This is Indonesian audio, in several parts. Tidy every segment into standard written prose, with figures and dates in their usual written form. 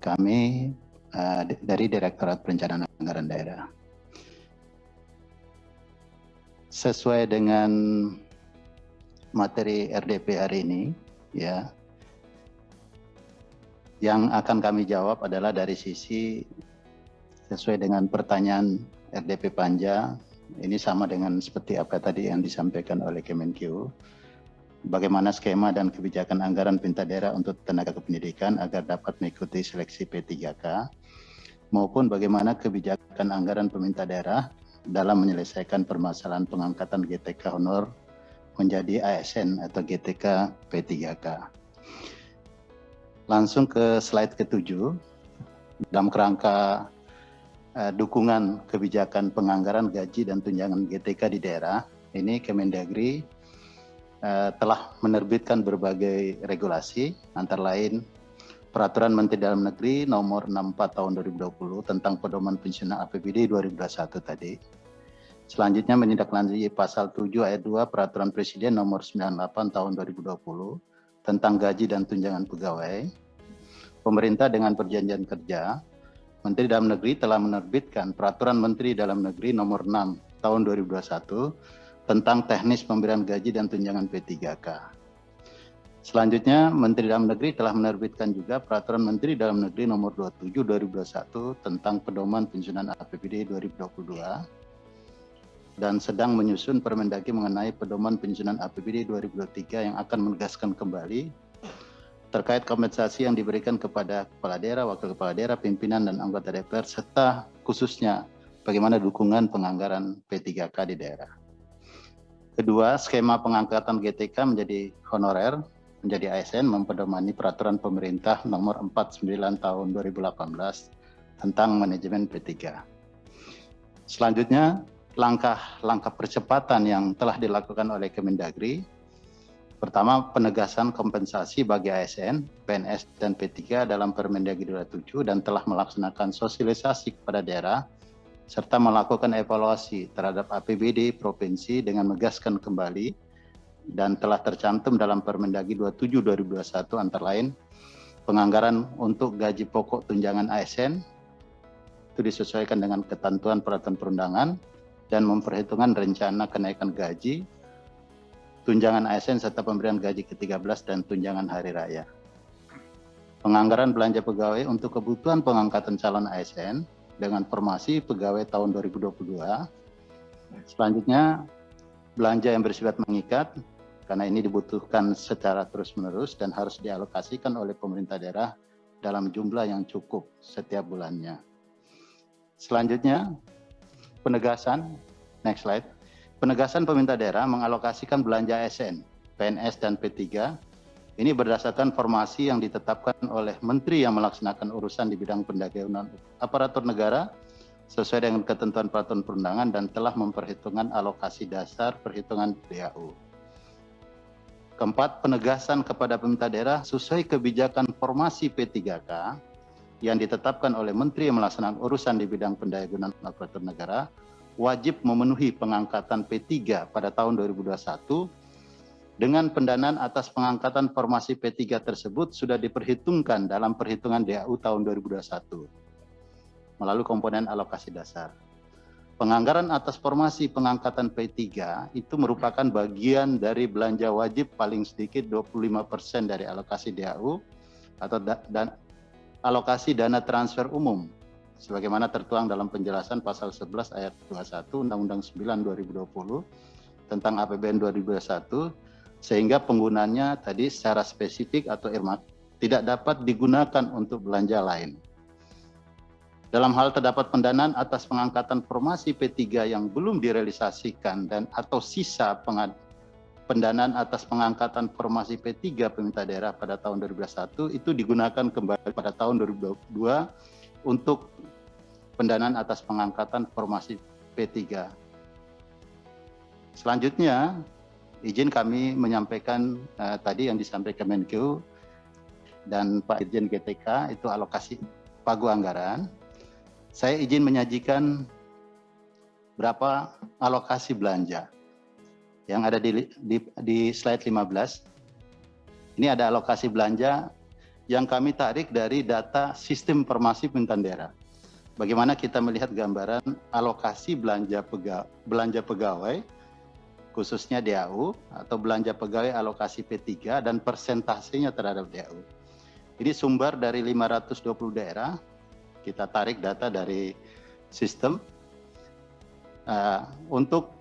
Kami dari Direktorat Perencanaan Anggaran Daerah. Sesuai dengan materi RDP hari ini, ya, yang akan kami jawab adalah dari sisi sesuai dengan pertanyaan RDP Panja. Ini sama dengan seperti apa tadi yang disampaikan oleh Kemenkeu. Bagaimana skema dan kebijakan anggaran pemerintah daerah untuk tenaga kependidikan agar dapat mengikuti seleksi P3K, maupun bagaimana kebijakan anggaran pemerintah daerah dalam menyelesaikan permasalahan pengangkatan GTK honor menjadi ASN atau GTK P3K. Langsung ke slide ke-7, dalam kerangka dukungan kebijakan penganggaran gaji dan tunjangan GTK di daerah, ini Kemendagri telah menerbitkan berbagai regulasi, antara lain Peraturan Menteri Dalam Negeri Nomor 64 Tahun 2020 tentang pedoman pensiunan APBD 2021 tadi. Selanjutnya menindaklanjuti Pasal 7 Ayat 2 Peraturan Presiden Nomor 98 Tahun 2020 tentang gaji dan tunjangan pegawai. Pemerintah dengan perjanjian kerja, Menteri Dalam Negeri telah menerbitkan Peraturan Menteri Dalam Negeri Nomor 6 Tahun 2021 tentang teknis pemberian gaji dan tunjangan P3K. Selanjutnya, Menteri Dalam Negeri telah menerbitkan juga Peraturan Menteri Dalam Negeri Nomor 27 2021 tentang pedoman pensiunan APBD 2022 dan sedang menyusun Permendagri mengenai pedoman pensiunan APBD 2023 yang akan menegaskan kembali terkait kompensasi yang diberikan kepada kepala daerah, wakil kepala daerah, pimpinan dan anggota DPR, serta khususnya bagaimana dukungan penganggaran P3K di daerah. Kedua, skema pengangkatan GTK menjadi honorer, menjadi ASN mempedomani Peraturan Pemerintah Nomor 49 Tahun 2018 tentang manajemen P3. Selanjutnya, langkah-langkah percepatan yang telah dilakukan oleh Kemendagri. Pertama, penegasan kompensasi bagi ASN, PNS, dan P3 dalam Permendagri 27 dan telah melaksanakan sosialisasi kepada daerah serta melakukan evaluasi terhadap APBD provinsi dengan menegaskan kembali dan telah tercantum dalam Permendagri 27 2021 antara lain penganggaran untuk gaji pokok tunjangan ASN itu disesuaikan dengan ketentuan peraturan perundangan dan memperhitungkan rencana kenaikan gaji, tunjangan ASN serta pemberian gaji ke-13 dan tunjangan hari raya. Penganggaran belanja pegawai untuk kebutuhan pengangkatan calon ASN dengan formasi pegawai tahun 2022. Selanjutnya, belanja yang bersifat mengikat, karena ini dibutuhkan secara terus-menerus dan harus dialokasikan oleh pemerintah daerah dalam jumlah yang cukup setiap bulannya. Selanjutnya, penegasan, next slide. Penegasan pemerintah daerah mengalokasikan belanja ASN, PNS, dan P3 ini berdasarkan formasi yang ditetapkan oleh Menteri yang melaksanakan urusan di bidang pendaganggunan aparatur negara sesuai dengan ketentuan peraturan perundangan dan telah memperhitungkan alokasi dasar perhitungan DAU. Keempat, penegasan kepada pemerintah daerah sesuai kebijakan formasi P3K yang ditetapkan oleh Menteri yang melaksanakan urusan di bidang pendaganggunan aparatur negara wajib memenuhi pengangkatan P3 pada tahun 2021 dengan pendanaan atas pengangkatan formasi P3 tersebut sudah diperhitungkan dalam perhitungan DAU tahun 2021 melalui komponen alokasi dasar. Penganggaran atas formasi pengangkatan P3 itu merupakan bagian dari belanja wajib paling sedikit 25% dari alokasi DAU atau alokasi dana transfer umum sebagaimana tertuang dalam penjelasan pasal 11 ayat 21 Undang-Undang 9 2020 tentang APBN 2021 sehingga penggunaannya tadi secara spesifik atau irmat tidak dapat digunakan untuk belanja lain. Dalam hal terdapat pendanaan atas pengangkatan formasi P3 yang belum direalisasikan dan atau sisa pendanaan atas pengangkatan formasi P3 pemerintah daerah pada tahun 2021 itu digunakan kembali pada tahun 2022 untuk pendanaan atas pengangkatan formasi P3. Selanjutnya, izin kami menyampaikan tadi yang disampaikan Kemenkeu dan Pak Dirjen GTK itu alokasi pagu anggaran. Saya izin menyajikan berapa alokasi belanja yang ada di slide 15. Ini ada alokasi belanja yang kami tarik dari data sistem informasi pemerintahan daerah. Bagaimana kita melihat gambaran alokasi belanja pegawai, khususnya DAU, atau belanja pegawai alokasi P3 dan persentasenya terhadap DAU. Ini sumber dari 520 daerah, kita tarik data dari sistem. Untuk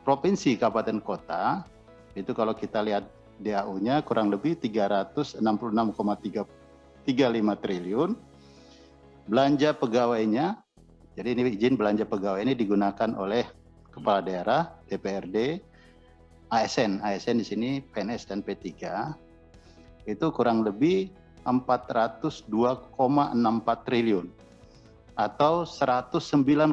provinsi, kabupaten, kota, itu kalau kita lihat DAU-nya kurang lebih 366,35 triliun. Belanja pegawainya, jadi ini izin belanja pegawai ini digunakan oleh kepala daerah, DPRD, ASN di sini PNS dan P3, itu kurang lebih 402,64 triliun atau 109,90%.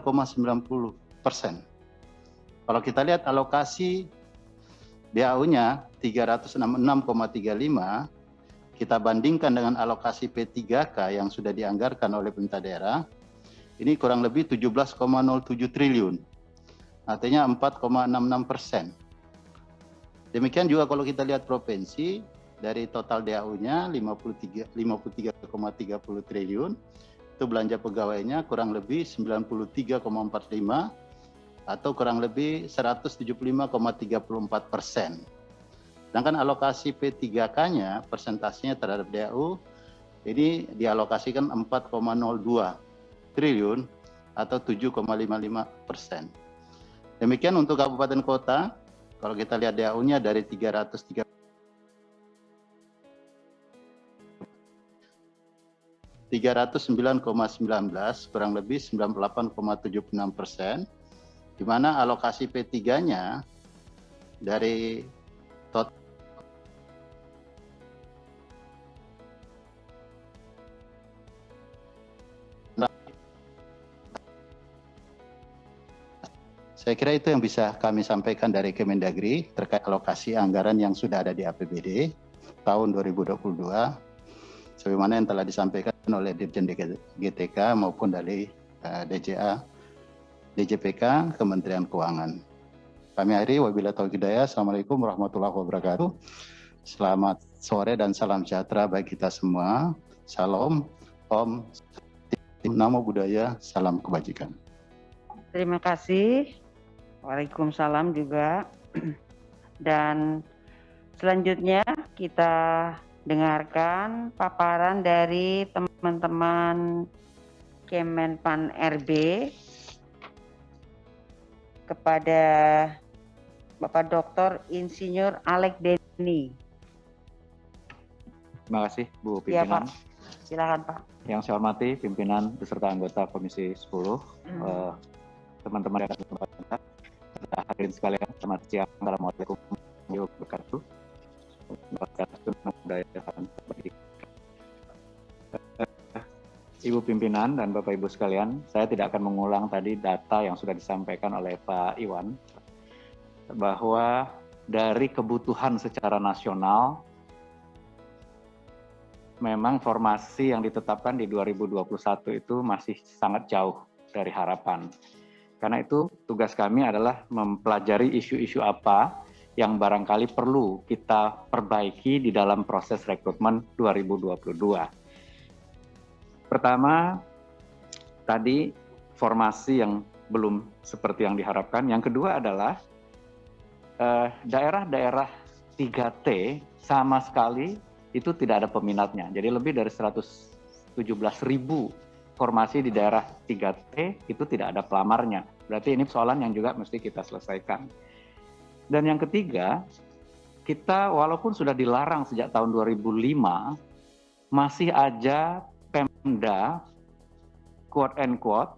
Kalau kita lihat alokasi DAU-nya 366,35, kita bandingkan dengan alokasi P3K yang sudah dianggarkan oleh pemerintah daerah, ini kurang lebih 17,07 triliun, artinya 4,66%. Demikian juga kalau kita lihat provinsi, dari total DAU-nya 53,30 triliun, itu belanja pegawainya kurang lebih 93,45 atau kurang lebih 175,34%. Sedangkan alokasi P3K-nya, persentasenya terhadap DAU, ini dialokasikan 4,02 triliun atau 7,55%. Demikian untuk kabupaten kota, kalau kita lihat DAU-nya dari 309,19 kurang lebih 98,76%, di mana alokasi P3-nya dari total saya kira itu yang bisa kami sampaikan dari Kemendagri terkait alokasi anggaran yang sudah ada di APBD tahun 2022, sebagaimana yang telah disampaikan oleh Dirjen GTK maupun dari DJPK Kementerian Keuangan. Kami akhiri, wabillahi taufiq hidayah. Assalamualaikum warahmatullahi wabarakatuh. Selamat sore dan salam sejahtera bagi kita semua. Salam, Om, Namo Buddhaya, salam kebajikan. Terima kasih. Waalaikumsalam juga. Dan selanjutnya kita dengarkan paparan dari teman-teman Kemenpan RB kepada Bapak Dr. Insinyur Alek Deni. Terima kasih Bu Ya, Pimpinan. Pak. Silakan Pak. Yang saya hormati pimpinan beserta anggota Komisi 10, teman-teman yang hadirin sekalian, selamat siang. Assalamualaikum warahmatullahi wabarakatuh. Ibu pimpinan dan Bapak Ibu sekalian, saya tidak akan mengulang tadi data yang sudah disampaikan oleh Pak Iwan, bahwa dari kebutuhan secara nasional, memang formasi yang ditetapkan di 2021 itu masih sangat jauh dari harapan. Karena itu tugas kami adalah mempelajari isu-isu apa yang barangkali perlu kita perbaiki di dalam proses rekrutmen 2022. Pertama, tadi formasi yang belum seperti yang diharapkan. Yang kedua adalah daerah-daerah 3T sama sekali itu tidak ada peminatnya. Jadi lebih dari 117.000 formasi di daerah 3T itu tidak ada pelamarnya. Berarti ini persoalan yang juga mesti kita selesaikan. Dan yang ketiga, kita walaupun sudah dilarang sejak tahun 2005, masih aja Pemda, quote and quote,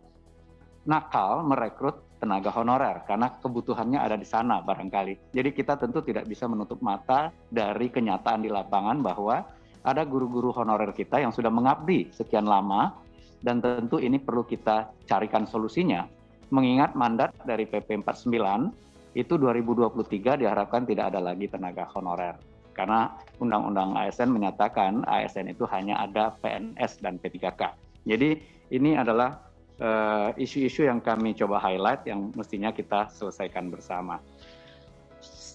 nakal merekrut tenaga honorer karena kebutuhannya ada di sana barangkali. Jadi kita tentu tidak bisa menutup mata dari kenyataan di lapangan bahwa ada guru-guru honorer kita yang sudah mengabdi sekian lama dan tentu ini perlu kita carikan solusinya. Mengingat mandat dari PP 49 itu 2023 diharapkan tidak ada lagi tenaga honorer. Karena Undang-Undang ASN menyatakan ASN itu hanya ada PNS dan P3K. Jadi ini adalah isu-isu yang kami coba highlight yang mestinya kita selesaikan bersama.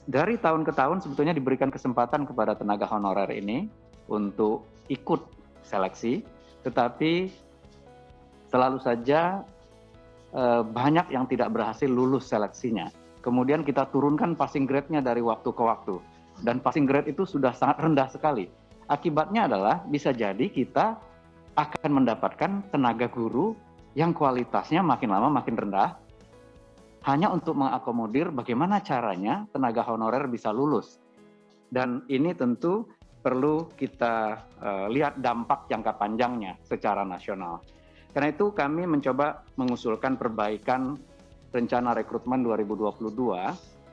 Dari tahun ke tahun sebetulnya diberikan kesempatan kepada tenaga honorer ini untuk ikut seleksi, tetapi selalu saja banyak yang tidak berhasil lulus seleksinya. Kemudian kita turunkan passing grade-nya dari waktu ke waktu. Dan passing grade itu sudah sangat rendah sekali. Akibatnya adalah bisa jadi kita akan mendapatkan tenaga guru yang kualitasnya makin lama makin rendah, hanya untuk mengakomodir bagaimana caranya tenaga honorer bisa lulus. Dan ini tentu perlu kita lihat dampak jangka panjangnya secara nasional. Karena itu kami mencoba mengusulkan perbaikan rencana rekrutmen 2022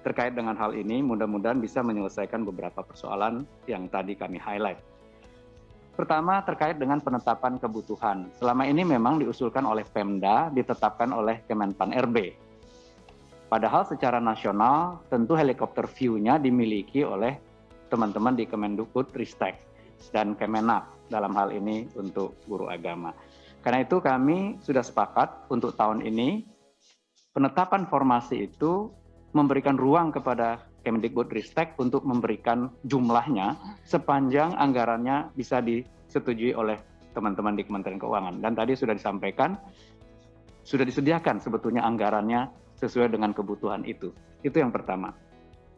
terkait dengan hal ini, mudah-mudahan bisa menyelesaikan beberapa persoalan yang tadi kami highlight. Pertama, terkait dengan penetapan kebutuhan. Selama ini memang diusulkan oleh Pemda, ditetapkan oleh Kemenpan RB. Padahal secara nasional tentu helikopter view-nya dimiliki oleh teman-teman di Kemendikbudristek dan Kemenak dalam hal ini untuk guru agama. Karena itu kami sudah sepakat untuk tahun ini penetapan formasi itu memberikan ruang kepada Kemendikbudristek untuk memberikan jumlahnya sepanjang anggarannya bisa disetujui oleh teman-teman di Kementerian Keuangan. Dan tadi sudah disampaikan, sudah disediakan sebetulnya anggarannya sesuai dengan kebutuhan itu. Itu yang pertama.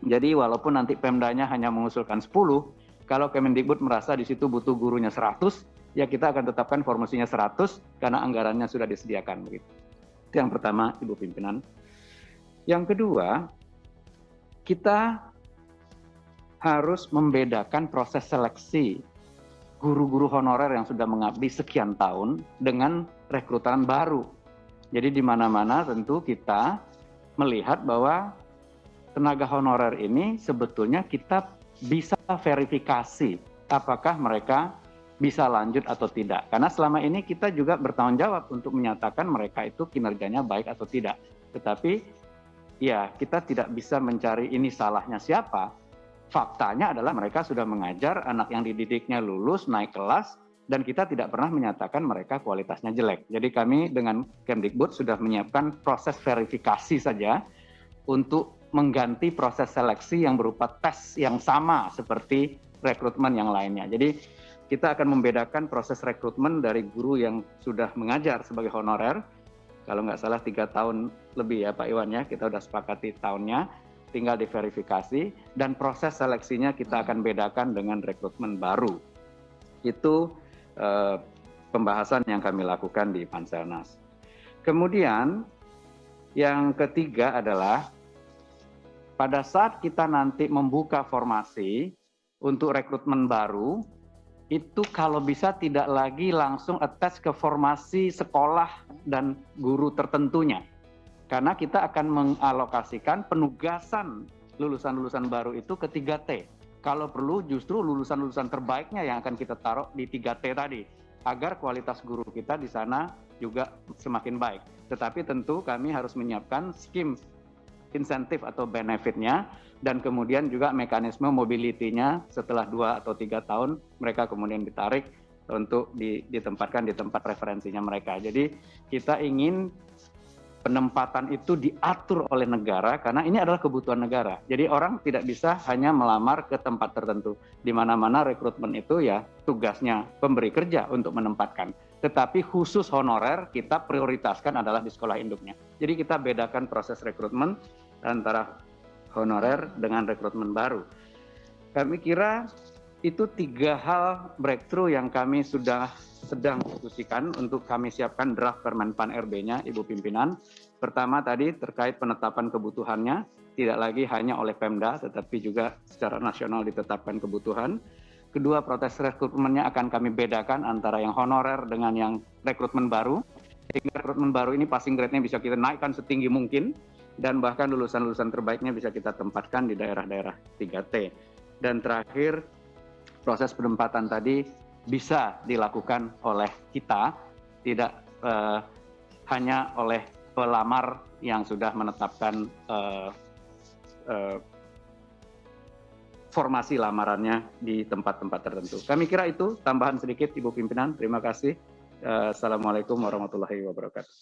Jadi walaupun nanti Pemdanya hanya mengusulkan 10, kalau Kemendikbud merasa di situ butuh gurunya 100, ya kita akan tetapkan formasinya 100 karena anggarannya sudah disediakan begitu. Itu yang pertama, Ibu Pimpinan. Yang kedua, kita harus membedakan proses seleksi guru-guru honorer yang sudah mengabdi sekian tahun dengan rekrutan baru. Jadi di mana-mana tentu kita melihat bahwa tenaga honorer ini sebetulnya kita bisa verifikasi apakah mereka bisa lanjut atau tidak. Karena selama ini kita juga bertanggung jawab untuk menyatakan mereka itu kinerjanya baik atau tidak. Tetapi ya kita tidak bisa mencari ini salahnya siapa. Faktanya adalah mereka sudah mengajar, anak yang dididiknya lulus, naik kelas, dan kita tidak pernah menyatakan mereka kualitasnya jelek. Jadi kami dengan Kemdikbud sudah menyiapkan proses verifikasi saja untuk mengganti proses seleksi yang berupa tes yang sama seperti rekrutmen yang lainnya. Jadi kita akan membedakan proses rekrutmen dari guru yang sudah mengajar sebagai honorer, kalau nggak salah 3 tahun lebih ya Pak Iwan ya, kita sudah sepakati tahunnya, tinggal diverifikasi, dan proses seleksinya kita akan bedakan dengan rekrutmen baru. Itu pembahasan yang kami lakukan di Panselnas. Kemudian yang ketiga adalah pada saat kita nanti membuka formasi untuk rekrutmen baru, itu kalau bisa tidak lagi langsung attach ke formasi sekolah dan guru tertentunya. Karena kita akan mengalokasikan penugasan lulusan-lulusan baru itu ke 3T. Kalau perlu justru lulusan-lulusan terbaiknya yang akan kita taruh di 3T tadi, agar kualitas guru kita di sana juga semakin baik. Tetapi tentu kami harus menyiapkan skim insentif atau benefitnya, dan kemudian juga mekanisme mobility-nya setelah 2 atau 3 tahun mereka kemudian ditarik untuk ditempatkan di tempat referensinya mereka. Jadi kita ingin penempatan itu diatur oleh negara karena ini adalah kebutuhan negara. Jadi orang tidak bisa hanya melamar ke tempat tertentu. Di mana-mana rekrutmen itu ya tugasnya pemberi kerja untuk menempatkan. Tetapi khusus honorer kita prioritaskan adalah di sekolah induknya. Jadi kita bedakan proses rekrutmen antara honorer dengan rekrutmen baru. Kami kira itu 3 hal breakthrough yang kami sudah sedang diskusikan untuk kami siapkan draft Permenpan RB-nya, Ibu Pimpinan. Pertama tadi terkait penetapan kebutuhannya, tidak lagi hanya oleh Pemda, tetapi juga secara nasional ditetapkan kebutuhan. Kedua, proses rekrutmennya akan kami bedakan antara yang honorer dengan yang rekrutmen baru. Sehingga rekrutmen baru ini passing grade-nya bisa kita naikkan setinggi mungkin, dan bahkan lulusan-lulusan terbaiknya bisa kita tempatkan di daerah-daerah 3T. Dan terakhir, proses penempatan tadi bisa dilakukan oleh kita, tidak hanya oleh pelamar yang sudah menetapkan formasi lamarannya di tempat-tempat tertentu. Kami kira itu tambahan sedikit Ibu Pimpinan. Terima kasih. Assalamualaikum warahmatullahi wabarakatuh.